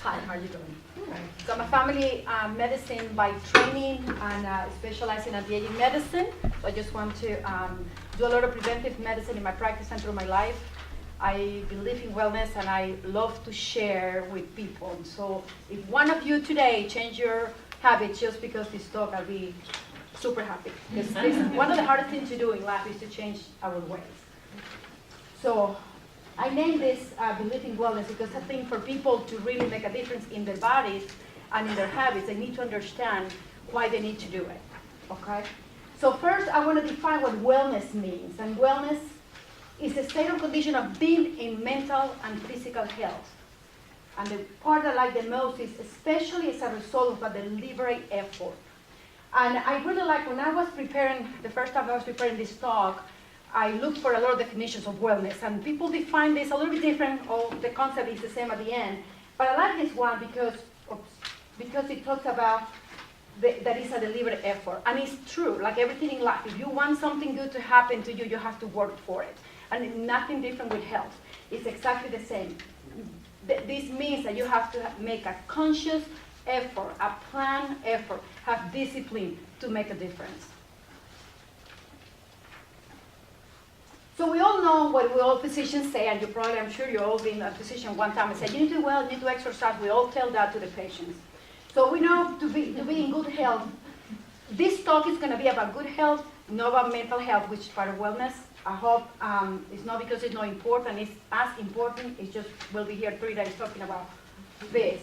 Hi, how are you doing? So I'm a family medicine by training and specialize in anti-aging medicine. So I just want to do a lot of preventive medicine in my practice and through my life. I believe in wellness and I love to share with people. So if one of you today change your habits just because this talk, I'll be super happy. Because one of the hardest things to do in life is to change our ways. So I named this Belief in Wellness because I think for people to really make a difference in their bodies and in their habits, they need to understand why they need to do it, okay? So first, I want to define what wellness means. And wellness is a state or condition of being in mental and physical health. And the part I like the most is especially as a result of a deliberate effort. And I really like, when I was preparing, the first time I was preparing this talk, I looked for a lot of definitions of wellness, and people define this a little bit different, or the concept is the same at the end. But I like this one because it talks about that it's a deliberate effort. And it's true, like everything in life. If you want something good to happen to you, you have to work for it. And nothing different with health. It's exactly the same. This means that you have to make a conscious effort, a planned effort, have discipline to make a difference. So we all know what we all physicians say, and I'm sure you've all been a physician one time and said, you need to do well, you need to exercise. We all tell that to the patients. So we know to be in good health. This talk is going to be about good health, not about mental health, which is part of wellness. I hope it's not because it's not important, it's as important. It's just we'll be here 3 days talking about this.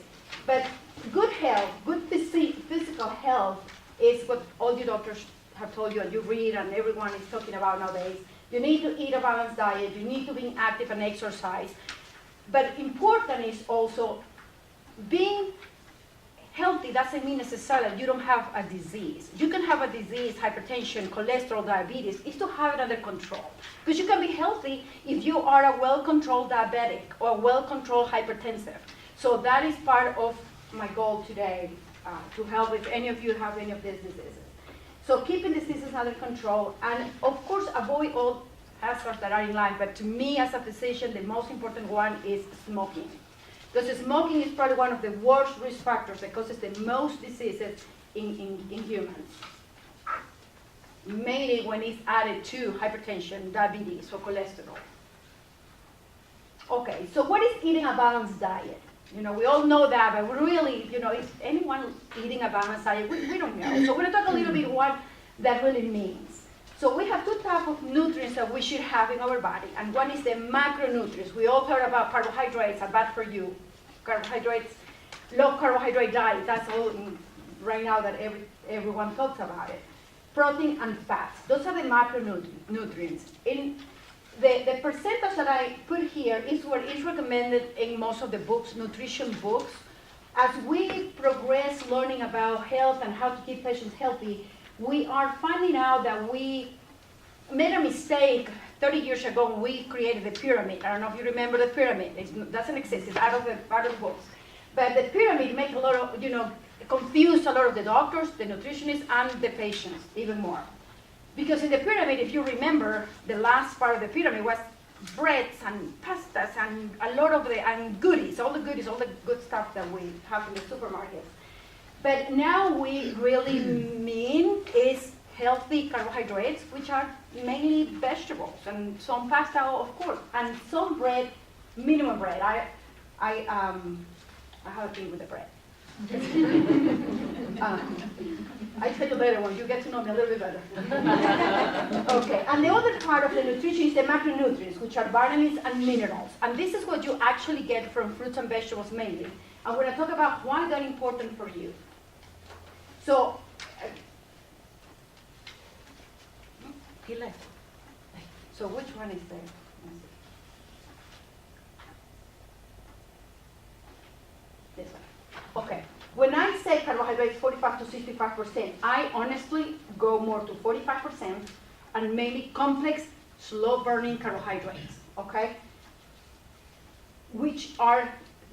But good health, good physical health is what all you doctors have told you and you read and everyone is talking about nowadays. You need to eat a balanced diet, you need to be active and exercise. But important is also being healthy doesn't mean necessarily you don't have a disease. You can have a disease, hypertension, cholesterol, diabetes, is to have it under control. Because you can be healthy if you are a well-controlled diabetic or a well-controlled hypertensive. So that is part of my goal today, to help if any of you have any of these diseases. So keeping diseases under control, and of course avoid all hazards that are in life, but to me as a physician, the most important one is smoking. Because smoking is probably one of the worst risk factors that causes the most diseases in humans. Mainly when it's added to hypertension, diabetes, or cholesterol. Okay, so what is eating a balanced diet? You know, we all know that, but really, you know, is anyone eating a balanced diet? We don't know. So we're going to talk a little bit what that really means. So we have two types of nutrients that we should have in our body, and one is the macronutrients. We all heard about carbohydrates are bad for you. Carbohydrates, low carbohydrate diet, that's all right now that everyone talks about it. Protein and fats, those are the macronutrients. In the percentage that I put here is what is recommended in most of the books, nutrition books. As we progress learning about health and how to keep patients healthy, we are finding out that we made a mistake 30 years ago when we created the pyramid. I don't know if you remember the pyramid. It doesn't exist. It's out of the books. But the pyramid makes a lot of, confuse a lot of the doctors, the nutritionists, and the patients even more. Because in the pyramid, if you remember, the last part of the pyramid was breads and pastas and a lot of goodies, all the good stuff that we have in the supermarkets. But now we really mean is healthy carbohydrates, which are mainly vegetables and some pasta, of course, and some bread, minimum bread. I have a thing with the bread. I tell you later when you get to know me a little bit better. Okay, and the other part of the nutrition is the macronutrients, which are vitamins and minerals. And this is what you actually get from fruits and vegetables mainly. And we're going to talk about why they're important for you. So, he left. So which one is there? This one. Okay. When I say carbohydrates 45 to 65%, I honestly go more to 45% and mainly complex, slow-burning carbohydrates, okay? Which are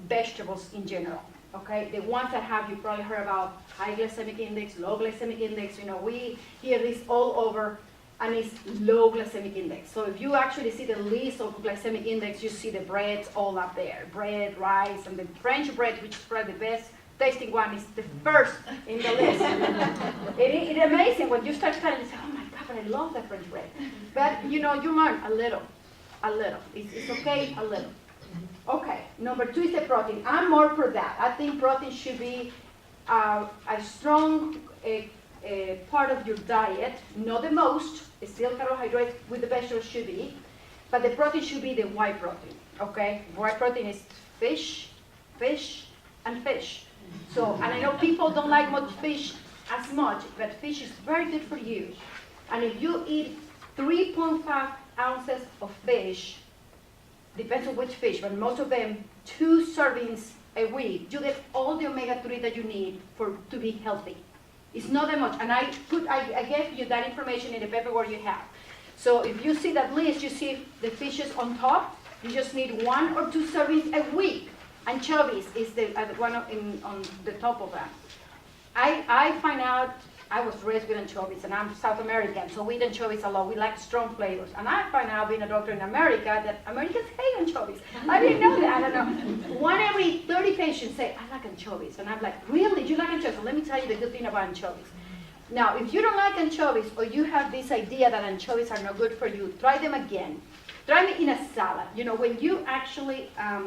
vegetables in general, okay? The ones that have, you probably heard about high glycemic index, low glycemic index, we hear this all over and it's low glycemic index. So if you actually see the list of glycemic index, you see the breads all up there. Bread, rice, and the French bread, which is probably the best tasting one, is the first in the list. It's amazing when you start studying, you say, oh my God, but I love the French bread. But you learn a little. It's okay, a little. Okay, number 2 is the protein. I'm more for that. I think protein should be a strong part of your diet, not the most. Still carbohydrates with the vegetables should be, but the protein should be the white protein. Okay, white protein is fish, and fish. So, and I know people don't like much fish as much, but fish is very good for you. And if you eat 3.5 ounces of fish, depends on which fish, but most of them 2 servings a week, you get all the omega-3 that you need to be healthy. It's not that much, and I gave you that information in the paperwork you have. So if you see that list, you see the fishes on top. You just need 1 or 2 servings a week. Anchovies is the one on the top of that. I find out, I was raised with anchovies, and I'm South American, so we eat anchovies a lot. We like strong flavors. And I find out, being a doctor in America, that Americans hate anchovies. I didn't know that. I don't know. 1 every 30 patients say, I like anchovies. And I'm like, really? You like anchovies? Well, let me tell you the good thing about anchovies. Now, if you don't like anchovies, or you have this idea that anchovies are not good for you, try them again. Try them in a salad. When you actually, how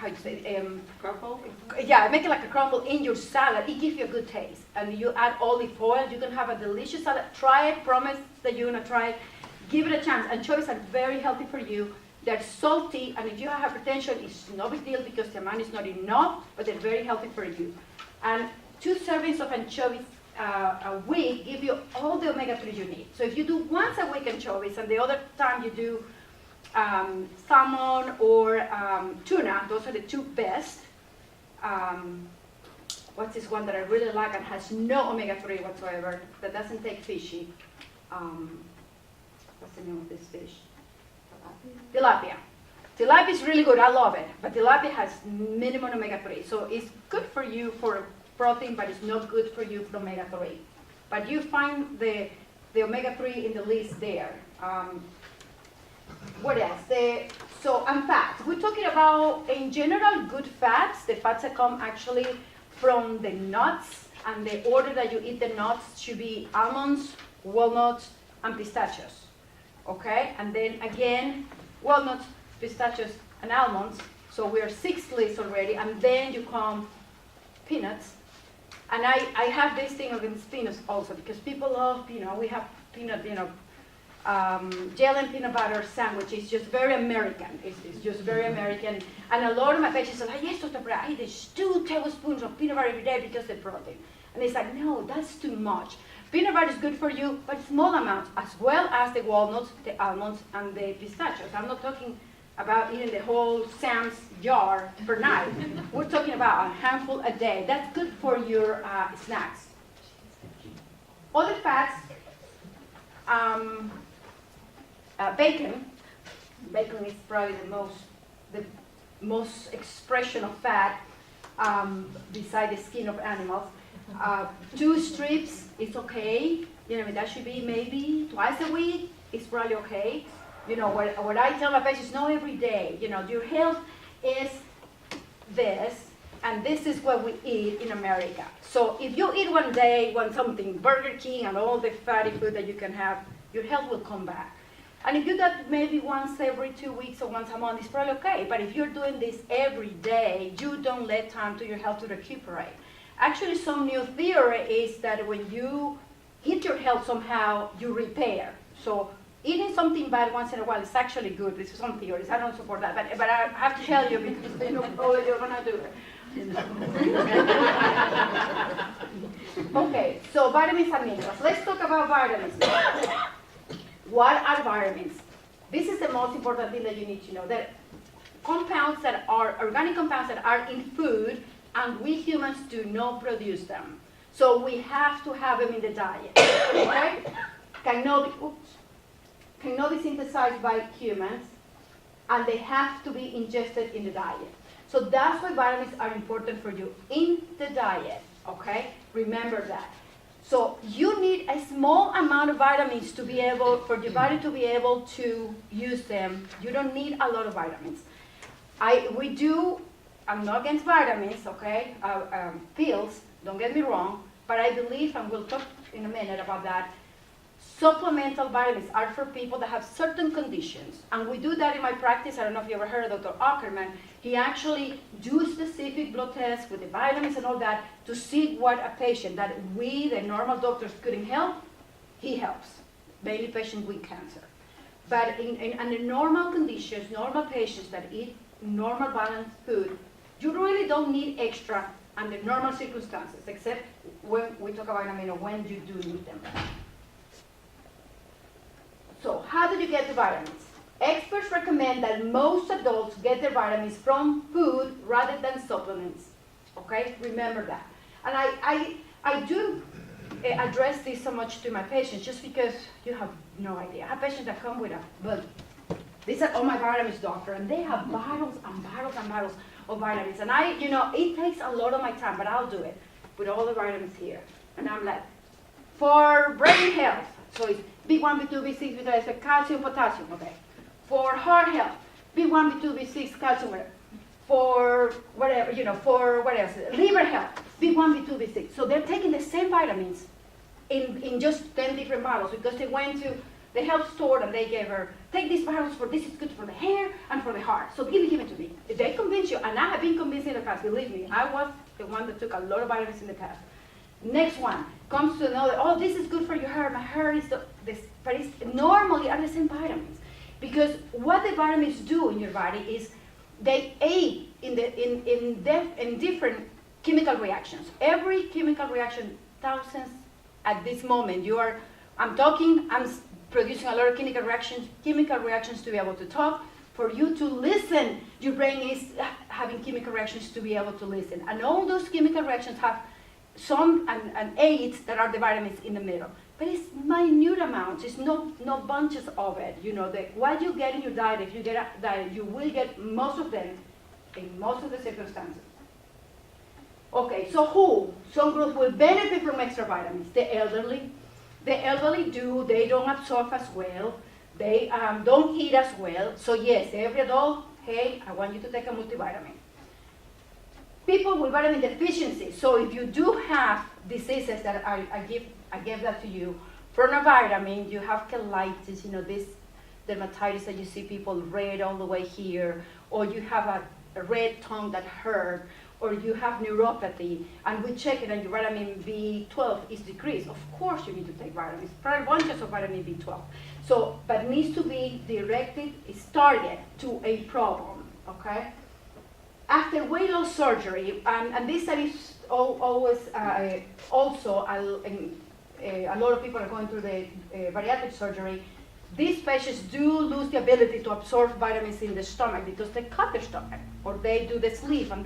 do you say, crumble? Yeah, make it like a crumble in your salad. It gives you a good taste. And you add olive oil, you can have a delicious salad. Try it, promise that you're gonna try it. Give it a chance. Anchovies are very healthy for you. They're salty, and if you have hypertension, it's no big deal because the amount is not enough, but they're very healthy for you. And 2 servings of anchovies a week give you all the omega-3 you need. So if you do once a week anchovies, and the other time you do salmon or tuna, those are the 2 best. What's this one that I really like and has no omega-3 whatsoever, that doesn't take fishy? What's the name of this fish? Tilapia. Tilapia is really good, I love it, but tilapia has minimum omega-3, so it's good for you for protein, but it's not good for you for omega-3. But you find the omega-3 in the list there. What else? And fats. We're talking about, in general, good fats. The fats that come actually from the nuts, and the order that you eat the nuts should be almonds, walnuts, and pistachios. Okay? And then again, walnuts, pistachios, and almonds. So we're 6 lists already, and then you come peanuts. And I have this thing against peanuts also, because people love, we have peanut, jelly and peanut butter sandwich is just very American. It's just very American. And a lot of my patients say, yes, Dr. Brea, I eat 2 tablespoons of peanut butter every day because of the protein. And it's like, no, that's too much. Peanut butter is good for you, but small amounts, as well as the walnuts, the almonds, and the pistachios. I'm not talking about eating the whole Sam's jar per night. We're talking about a handful a day. That's good for your snacks. Other fats, bacon. Bacon is probably the most expression of fat beside the skin of animals. 2 strips is okay. That should be maybe twice a week. It's probably okay. What I tell my patients, not every day. Your health is this, and this is what we eat in America. So if you eat one day, something, Burger King and all the fatty food that you can have, your health will come back. And if you do that maybe once every 2 weeks or once a month, it's probably okay. But if you're doing this every day, you don't let time to your health to recuperate. Actually, some new theory is that when you hit your health somehow, you repair. So eating something bad once in a while is actually good. This is some theories. I don't support that. But I have to tell you because you're going to do it. Okay, so vitamins and minerals. Let's talk about vitamins. What are vitamins? This is the most important thing that you need to know. That compounds that are organic compounds that are in food, and we humans do not produce them. So we have to have them in the diet. Okay? Cannot be synthesized by humans, and they have to be ingested in the diet. So that's why vitamins are important for you in the diet. Okay? Remember that. So you need a small amount of vitamins to be able, for your body to be able to use them. You don't need a lot of vitamins. I'm not against vitamins, okay? Pills, don't get me wrong, but I believe, and we'll talk in a minute about that, supplemental vitamins are for people that have certain conditions. And we do that in my practice. I don't know if you ever heard of Dr. Ackerman. He actually do specific blood tests with the vitamins and all that to see what a patient that we, the normal doctors, couldn't help, he helps. Mainly patients with cancer. But under normal conditions, normal patients that eat normal balanced food, you really don't need extra under normal circumstances, except when we talk about when you do need them. So how do you get the vitamins? Experts recommend that most adults get their vitamins from food rather than supplements. Okay, remember that. And I do address this so much to my patients just because you have no idea. I have patients that come with but these are all my vitamins, doctor, and they have bottles and bottles and bottles of vitamins. And it takes a lot of my time, but I'll do it with all the vitamins here. And I'm like, for brain health, so it's B1, B2, B6, B12, calcium, potassium, okay. For heart health, B1, B2, B6, calcium, whatever. For whatever, for what else? Liver health, B1, B2, B6. So they're taking the same vitamins in just 10 different bottles because they went to the health store and they gave her, take these bottles for this is good for the hair and for the heart. So give it to me. If they convince you, and I have been convinced in the past, believe me, I was the one that took a lot of vitamins in the past. Next one comes to another, oh, this is good for your hair. My hair is this, but it's normally are the same vitamins. Because what the vitamins do in your body is they aid in different chemical reactions. Every chemical reaction, thousands at this moment. I'm producing a lot of chemical reactions to be able to talk. For you to listen, your brain is having chemical reactions to be able to listen. And all those chemical reactions have some and aids that are the vitamins in the middle. But it's minute amounts, it's no bunches of it. What you get in your diet, if you get a diet, you will get most of them in most of the circumstances. Okay, so some groups will benefit from extra vitamins. The elderly. The elderly they don't absorb as well. They don't eat as well. So yes, every adult, hey, I want you to take a multivitamin. People with vitamin deficiency. So if you do have diseases that I give that to you, from a vitamin, you have colitis, this dermatitis that you see people red all the way here, or you have a red tongue that hurt, or you have neuropathy, and we check it and your vitamin B12 is decreased. Of course you need to take vitamins, bunches of vitamin B12. So, but it needs to be directed, it's targeted to a problem, okay? After weight loss surgery, and this is always also, a lot of people are going through the bariatric surgery. These patients do lose the ability to absorb vitamins in the stomach because they cut their stomach or they do the sleeve and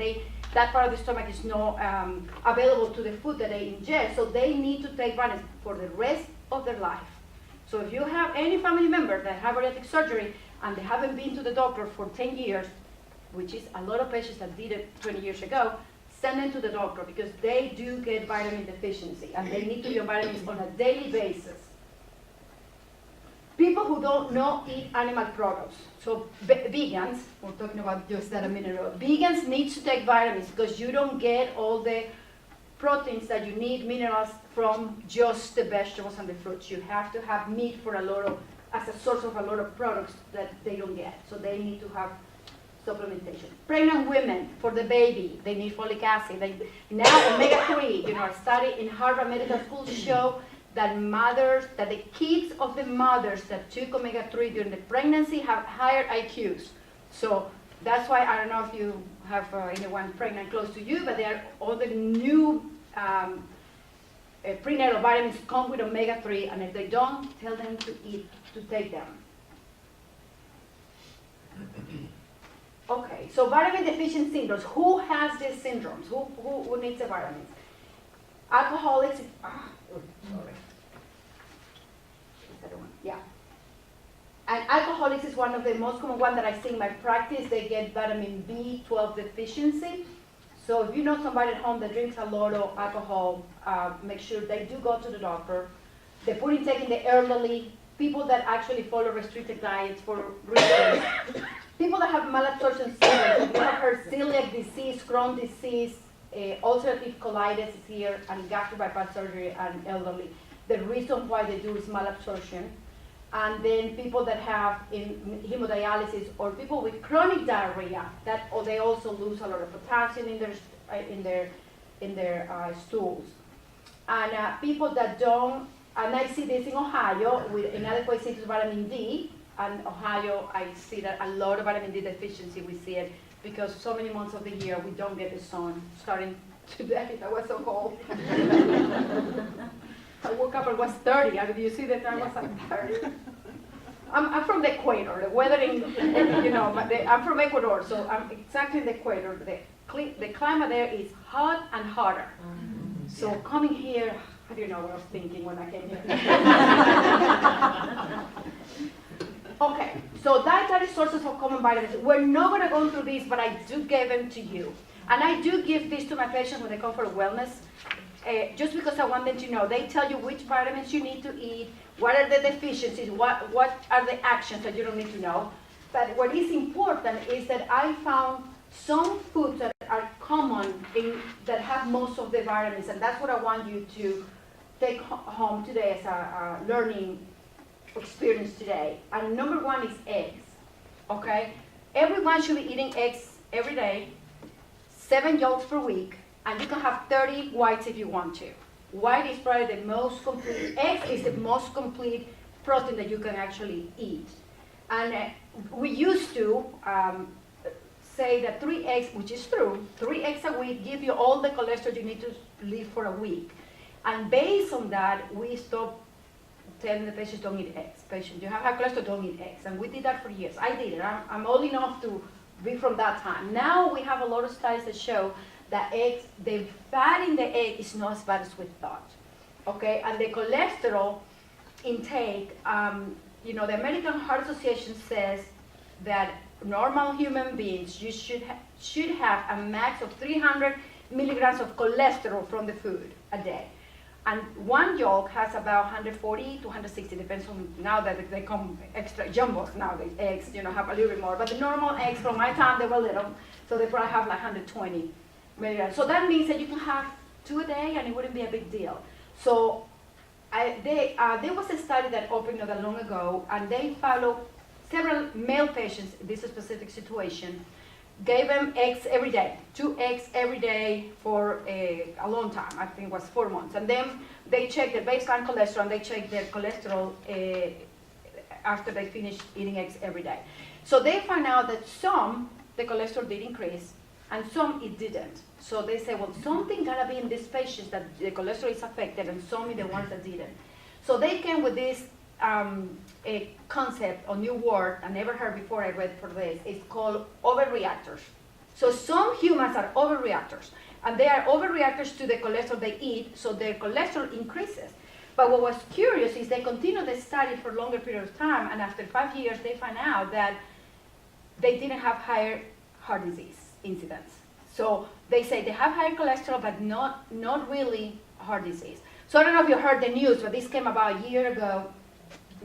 that part of the stomach is not available to the food that they ingest. So they need to take vitamins for the rest of their life. So if you have any family member that have bariatric surgery and they haven't been to the doctor for 10 years, which is a lot of patients that did it 20 years ago, send them to the doctor because they do get vitamin deficiency and they need to be on vitamins on a daily basis. People who don't eat animal products, so vegans, we're talking about just that a minute ago, vegans need to take vitamins because you don't get all the proteins that you need, minerals from just the vegetables and the fruits. You have to have meat for as a source of a lot of products that they don't get, so they need to have supplementation. Pregnant women, for the baby, they need folic acid. Now omega-3, a study in Harvard Medical School show that the kids of the mothers that took omega-3 during the pregnancy have higher IQs. So that's why, I don't know if you have anyone pregnant close to you, but there are all the new prenatal vitamins come with omega-3, and if they don't, tell them to take them. Okay, so vitamin deficient syndromes. Who has these syndromes? Who needs the vitamins? Alcoholics. Sorry. Is that the one? Yeah. And alcoholics is one of the most common ones that I see in my practice. They get vitamin B12 deficiency. So if you know somebody at home that drinks a lot of alcohol, make sure they do go to the doctor. The poor intake in the elderly, people that actually follow restricted diets for reasons, people that have malabsorption syndrome, we have heard celiac disease, Crohn's disease, ulcerative colitis is here, and gastric bypass surgery and elderly. The reason why they do is malabsorption. And then people that have hemodialysis or people with chronic diarrhea, or they also lose a lot of potassium in their stools. And people that don't, and I see this in Ohio with inadequate citrus vitamin D. And Ohio, I see that a lot of vitamin D deficiency, we see it because so many months of the year we don't get the sun. Starting today, that was so cold. I woke up, it was 30. I mean, do you see that I was like 30? I'm from the equator. The weather I'm from Ecuador, so I'm exactly in the equator. The climate there is hot and hotter. So coming here, I don't know what I was thinking when I came here. Okay, so dietary sources of common vitamins. We're not going to go through these, but I do give them to you. And I do give this to my patients when they come for wellness, just because I want them to know. They tell you which vitamins you need to eat, what are the deficiencies, what are the actions that you don't need to know. But what is important is that I found some foods that are common that have most of the vitamins, and that's what I want you to take home today as a learning experience today. And number one is eggs, okay? Everyone should be eating eggs every day, 7 yolks per week, and you can have 30 whites if you want to. White is probably the most complete, eggs is the most complete protein that you can actually eat. And we used to say that 3 eggs, which is true, 3 eggs a week give you all the cholesterol you need to live for a week. And based on that, we stopped telling the patients don't eat eggs. Patients, you have high cholesterol, don't eat eggs. And we did that for years. I did it. I'm old enough to be from that time. Now we have a lot of studies that show that eggs, the fat in the egg is not as bad as we thought. Okay, and the cholesterol intake, the American Heart Association says that normal human beings, you should have a max of 300 milligrams of cholesterol from the food a day. And 1 yolk has about 140 to 160, depends on now that they come extra jumbos now, the eggs, have a little bit more. But the normal eggs from my time, they were little, so they probably have like 120 milligrams. So that means that you can have 2 a day and it wouldn't be a big deal. So there was a study that opened not that long ago, and they followed several male patients in this specific situation, gave them eggs every day, 2 eggs every day for a long time. I think it was 4 months. And then they checked their baseline cholesterol, and they checked their cholesterol after they finished eating eggs every day. So they found out that some, the cholesterol did increase, and some it didn't. So they say, well, something gotta be in these patients that the cholesterol is affected, and some in the ones that didn't. So they came with this a concept, a new word I never heard before I read for this. It's called overreactors. So some humans are overreactors, and they are overreactors to the cholesterol they eat, so their cholesterol increases. But what was curious is they continued the study for a longer period of time, and after 5 years they found out that they didn't have higher heart disease incidence. So they say they have higher cholesterol, but not really heart disease. So I don't know if you heard the news, but this came about a year ago,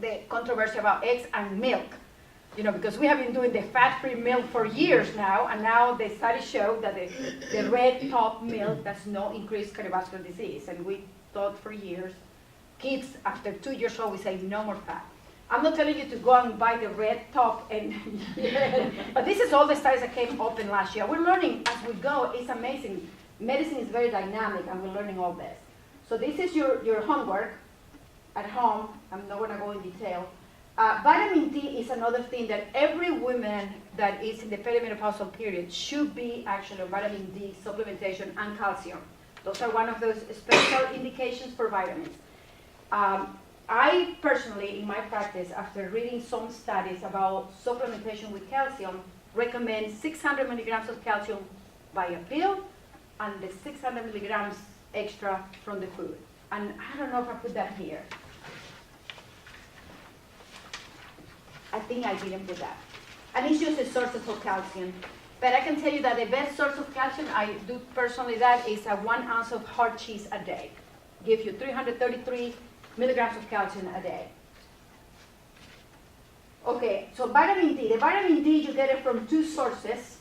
the controversy about eggs and milk. Because we have been doing the fat-free milk for years now, and now the studies show that the red top milk does not increase cardiovascular disease. And we thought for years, kids after 2 years old, we say no more fat. I'm not telling you to go and buy the red top, but this is all the studies that came open last year. We're learning as we go. It's amazing. Medicine is very dynamic, and we're learning all this. So this is your homework at home. I'm not going to go in detail. Vitamin D is another thing that every woman that is in the perimenopausal period should be actually on vitamin D supplementation and calcium. Those are one of those special indications for vitamins. I personally, in my practice, after reading some studies about supplementation with calcium, recommend 600 milligrams of calcium by a pill and the 600 milligrams extra from the food. And I don't know if I put that here. I think I didn't put that. And it's just a source of calcium. But I can tell you that the best source of calcium, I do personally that, is 1 ounce of hard cheese a day. Gives you 333 milligrams of calcium a day. Okay, so vitamin D. The vitamin D, you get it from 2 sources.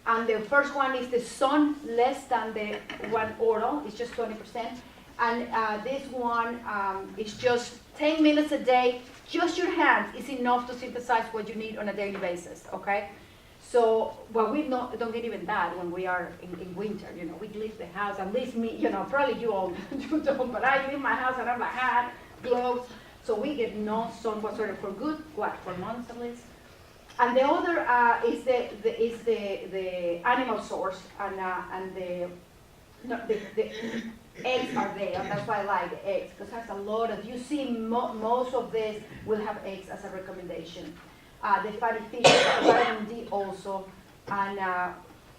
And the first one is the sun, less than the one oral. It's just 20%. And this one is just 10 minutes a day. Just your hands is enough to synthesize what you need on a daily basis, okay? So, well, we don't get even that when we are in winter, you know. We leave the house, at least me, you know, probably you all you don't, but I leave my house and I have a hat, gloves, so we get no sun whatsoever for good, what, for months at least. And the other is the animal source, and the eggs are there, and that's why I like the eggs, because it has a lot of, you see most of this will have eggs as a recommendation. The fatty fish, vitamin D also, and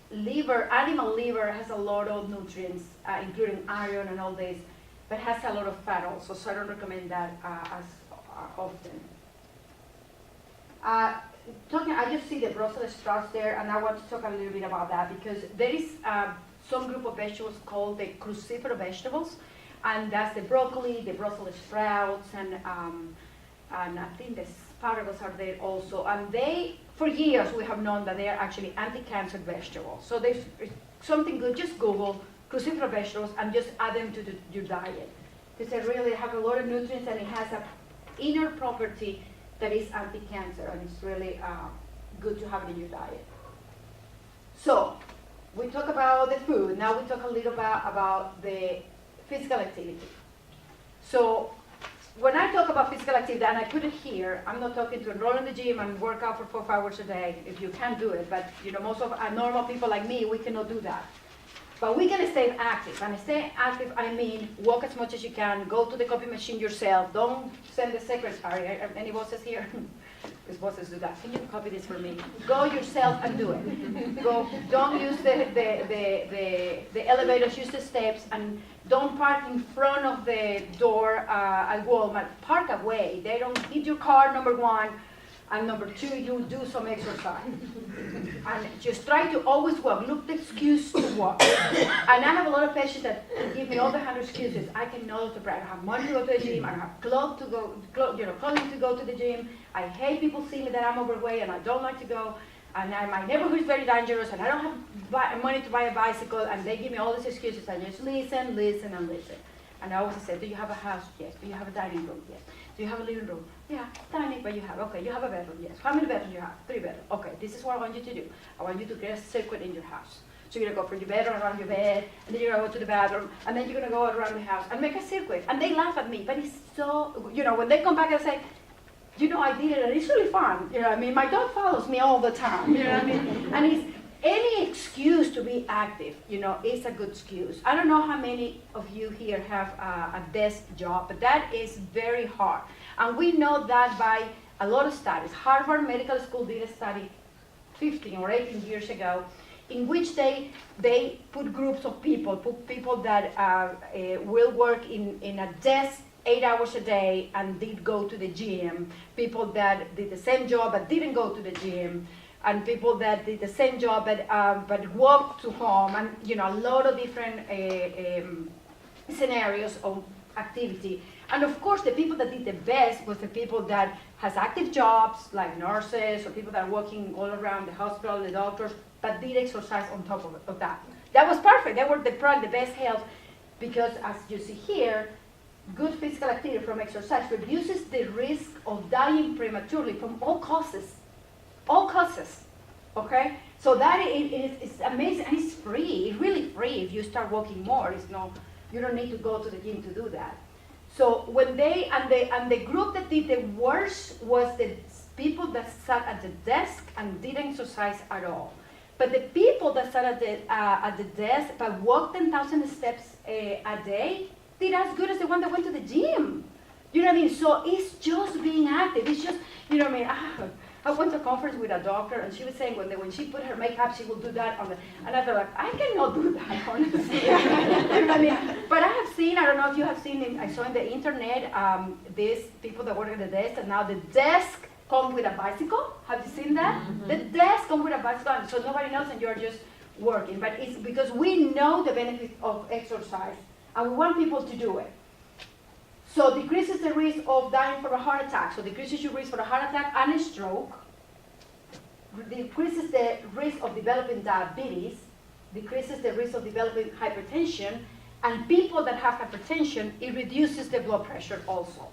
liver, animal liver has a lot of nutrients, including iron and all this, but has a lot of fat also, so I don't recommend that as often. I just see the Brussels sprouts there, and I want to talk a little bit about that, because there is some group of vegetables called the cruciferous vegetables, and that's the broccoli, the Brussels sprouts, and I think the asparagus are there also. And they, for years, we have known that they are actually anti-cancer vegetables. So there's something good. Just Google cruciferous vegetables and just add them to your diet, because they really have a lot of nutrients, and it has an inner property that is anti-cancer, and it's really good to have it in your diet. So we talk about the food. Now we talk a little bit about the physical activity. So when I talk about physical activity, and I put it here, I'm not talking to enroll in the gym and work out for 4 hours a day, if you can do it. But you know, most of normal people like me, we cannot do that. But we can stay active. And stay active, I mean, walk as much as you can, go to the copy machine yourself. Don't send the secretary. Any bosses here? Because bosses do that. Can you copy this for me? Go yourself and do it. Go. Don't use the elevators, use the steps, and don't park in front of the door at Walmart. Park away. They don't hit your car, number 1. And number 2, you do some exercise. And just try to always walk. Look the excuse to walk. And I have a lot of patients that give me all the 100 excuses. I cannot I don't have money to go to the gym. I don't have clothing to go to the gym. I hate people seeing me that I'm overweight and I don't like to go. And my neighborhood is very dangerous, and I don't have money to buy a bicycle. And they give me all these excuses. I just listen. And I always say, do you have a house? Yes. Do you have a dining room? Yes. Do you have a living room? Yeah, dining, but you have. Okay, you have a bedroom? Yes. How many bedrooms you have? 3 bedrooms. Okay, this is what I want you to do. I want you to get a circuit in your house. So you're going to go from your bedroom around your bed, and then you're going to go to the bathroom, and then you're going to go around the house and make a circuit. And they laugh at me, but it's so, you know, when they come back and say, you know, I did it, and it's really fun. You know what I mean? My dog follows me all the time. You know what I mean? And it's, any excuse to be active, you know, is a good excuse. I don't know how many of you here have a desk job, but that is very hard. And we know that by a lot of studies. Harvard Medical School did a study 15 or 18 years ago, in which they put groups of people, that will work in a desk 8 hours a day and did go to the gym, people that did the same job but didn't go to the gym, and people that did the same job but walked to home, and you know, a lot of different scenarios of activity. And of course, the people that did the best was the people that has active jobs, like nurses or people that are working all around the hospital, the doctors, but did exercise on top of that. That was perfect. They were probably the best health, because as you see here, good physical activity from exercise reduces the risk of dying prematurely from all causes. All causes, okay? So that it's amazing, and it's free. It's really free if you start walking more. You don't need to go to the gym to do that. So when the group that did the worst was the people that sat at the desk and didn't exercise at all. But the people that sat at the desk but walked 10,000 steps a day did as good as the one that went to the gym. You know what I mean? So it's just being active. It's just, you know what I mean? I went to a conference with a doctor, and she was saying when she put her makeup, she will do that on the, and I thought, like, I cannot do that, honestly. You know what I mean? But I have seen, I don't know if you have seen, I saw on the internet, these people that work at the desk, and now the desk come with a bicycle. Have you seen that? Mm-hmm. The desk comes with a bicycle, so nobody knows, and you're just working. But it's because we know the benefits of exercise, and we want people to do it. So decreases the risk of dying from a heart attack. So decreases your risk for a heart attack and a stroke. Decreases the risk of developing diabetes. Decreases the risk of developing hypertension. And people that have hypertension, it reduces the blood pressure also.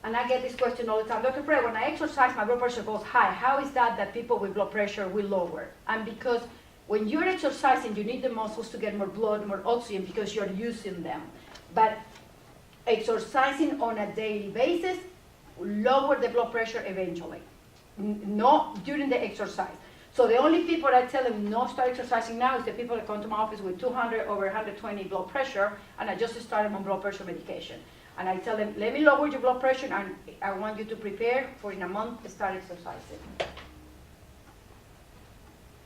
And I get this question all the time. Dr. Frey, when I exercise, my blood pressure goes high. How is that people with blood pressure will lower? And because when you're exercising, you need the muscles to get more blood, more oxygen, because you're using them. But exercising on a daily basis will lower the blood pressure eventually. Not during the exercise. So the only people I tell them not start exercising now is the people that come to my office with 200 over 120 blood pressure, and I just started on blood pressure medication. And I tell them, let me lower your blood pressure, and I want you to prepare for in a month to start exercising.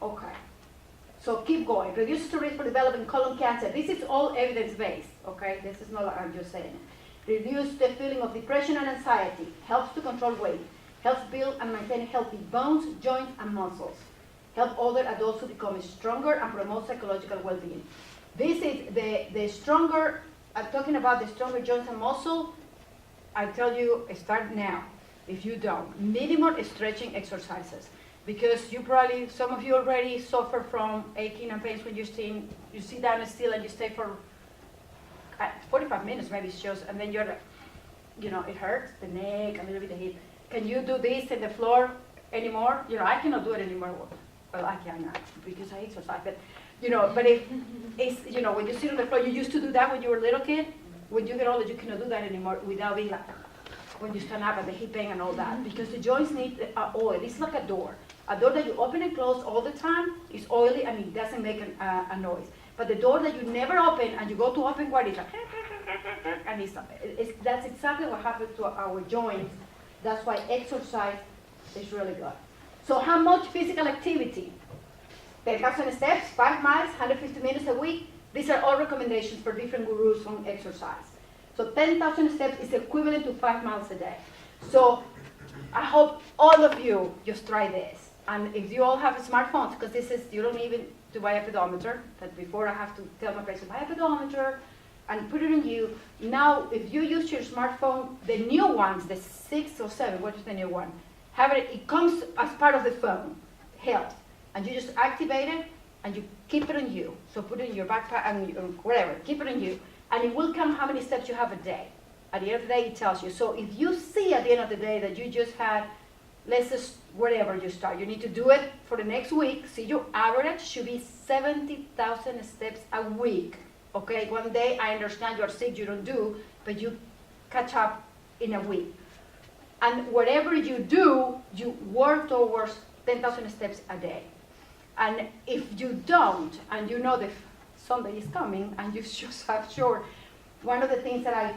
Okay. So keep going. Reduces the risk for developing colon cancer. This is all evidence-based, okay? This is not like I'm just saying it. Reduce the feeling of depression and anxiety. Helps to control weight. Helps build and maintain healthy bones, joints, and muscles. Help older adults to become stronger and promote psychological well-being. This is the stronger, I'm talking about the stronger joints and muscle. I tell you, start now. If you don't, minimum stretching exercises. Because you probably, some of you already suffer from aching and pains when you sit down still and you stay for 45 minutes maybe it shows, and then you're like, it hurts, the neck, a little bit of hip. Can you do this in the floor anymore? I cannot do it anymore. Well, I cannot because I exercise, but but if it's, when you sit on the floor, you used to do that when you were a little kid. When you get older, you cannot do that anymore without being like, when you stand up and the hip pain and all that, because the joints need oil. It's like a door. A door that you open and close all the time is oily and it doesn't make a noise. But the door that you never open and you go to open what it's like, and that's exactly what happens to our joints. That's why exercise is really good. So how much physical activity? 10,000 steps, 5 miles, 150 minutes a week. These are all recommendations for different gurus on exercise. So 10,000 steps is equivalent to 5 miles a day. So I hope all of you just try this. And if you all have smartphones, because you don't even to buy a pedometer, that before I have to tell my patient, buy a pedometer and put it on you. Now, if you use your smartphone, the new ones, the 6 or 7, what is the new one? It comes as part of the phone, health. And you just activate it and you keep it on you. So put it in your backpack and whatever, keep it on you. And it will count how many steps you have a day. At the end of the day, it tells you. So if you see at the end of the day that you just had, let's just, wherever you start, you need to do it for the next week. See, your average should be 70,000 steps a week. Okay, one day, I understand you're sick, you don't do, but you catch up in a week. And whatever you do, you work towards 10,000 steps a day. And if you don't, and you know that Sunday is coming, and you just have short, one of the things that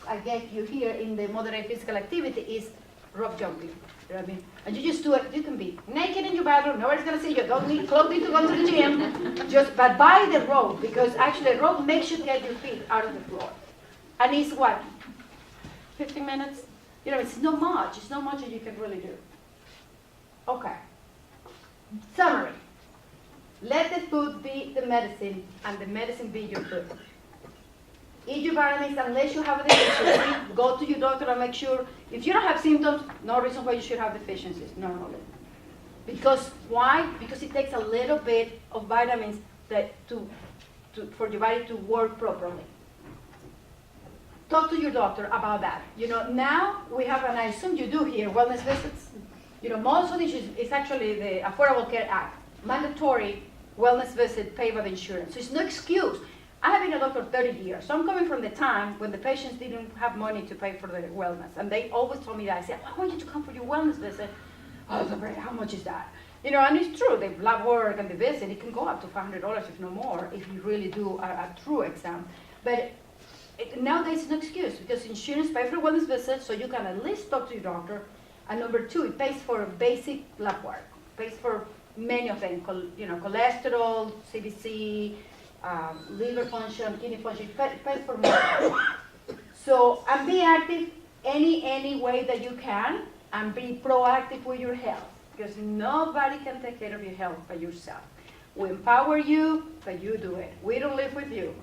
I gave you here in the moderate physical activity is rope jumping. You know what I mean? And you just do it. You can be naked in your bathroom. Nobody's going to see you. Don't need clothing to go to the gym. But buy the rope, because actually the rope makes you get your feet out of the floor. And it's what? 15 minutes? It's not much. It's not much that you can really do. Okay. Summary. Let the food be the medicine, and the medicine be your food. Eat your vitamins unless you have a deficiency. Go to your doctor and make sure. If you don't have symptoms, no reason why you should have deficiencies normally. Because why? Because it takes a little bit of vitamins for your body to work properly. Talk to your doctor about that. Now we have, and I assume you do here, wellness visits. Most of this is actually the Affordable Care Act. Mandatory wellness visit paid by the insurance. So it's no excuse. I have been a doctor 30 years, so I'm coming from the time when the patients didn't have money to pay for their wellness. And they always told me that. I said, I want you to come for your wellness visit. Oh, how much is that? And it's true, the lab work and the visit, it can go up to $500 if no more, if you really do a true exam. But nowadays it's no excuse, because insurance pays for wellness visits, so you can at least talk to your doctor. And number 2, it pays for basic lab work. It pays for many of them, cholesterol, CBC, liver function, kidney function, it pays for more. So, and be active any way that you can, and be proactive with your health, because nobody can take care of your health by yourself. We empower you, but you do it. We don't live with you.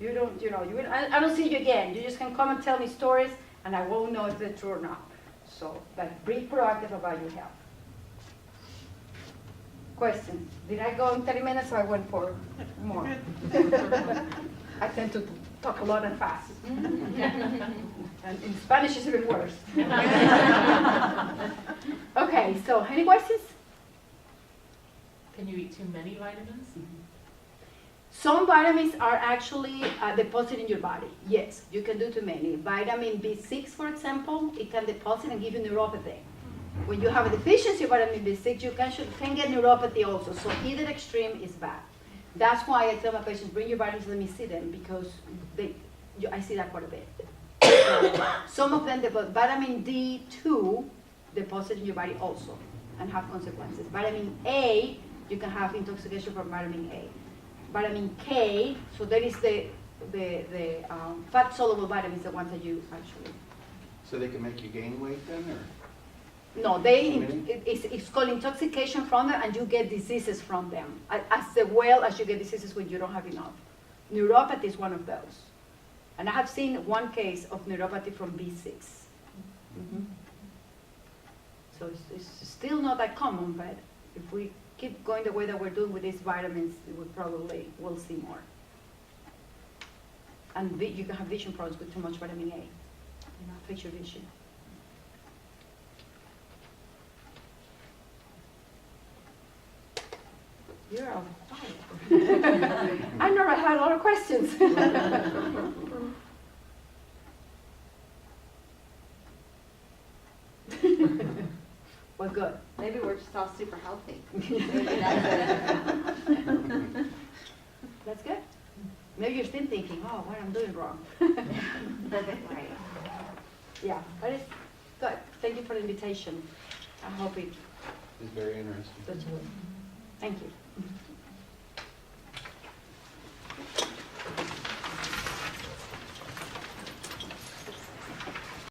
You don't, I don't see you again. You just can come and tell me stories, and I won't know if they're true or not. So, but be proactive about your health. Questions? Did I go in 30 minutes, or I went for more? I tend to talk a lot and fast. And in Spanish, it's even worse. Okay, so any questions? Can you eat too many vitamins? Some vitamins are actually deposited in your body. Yes, you can do too many. Vitamin B6, for example, it can deposit and give you neuropathy. When you have a deficiency of vitamin B6, you can get neuropathy also. So either extreme is bad. That's why I tell my patients, bring your vitamins, let me see them, because I see that quite a bit. Some of them, vitamin D2 deposit in your body also and have consequences. Vitamin A, you can have intoxication from vitamin A. Vitamin K, so that is the fat-soluble vitamins, the ones that you actually... So they can make you gain weight then, or? No, it's called intoxication from them, and you get diseases from them, as well as you get diseases when you don't have enough. Neuropathy is one of those. And I have seen one case of neuropathy from B6. Mm-hmm. So it's still not that common, but if we keep going the way that we're doing with these vitamins, we probably will see more. And you can have vision problems with too much vitamin A. Affects your vision. You're on fire. I know I had a lot of questions. Well, good. Maybe we're just all super healthy. That's good. Maybe you're still thinking, oh, what I'm doing wrong. Right. Yeah, that is good. Thank you for the invitation. I hope it It's very interesting. touched you. Thank you.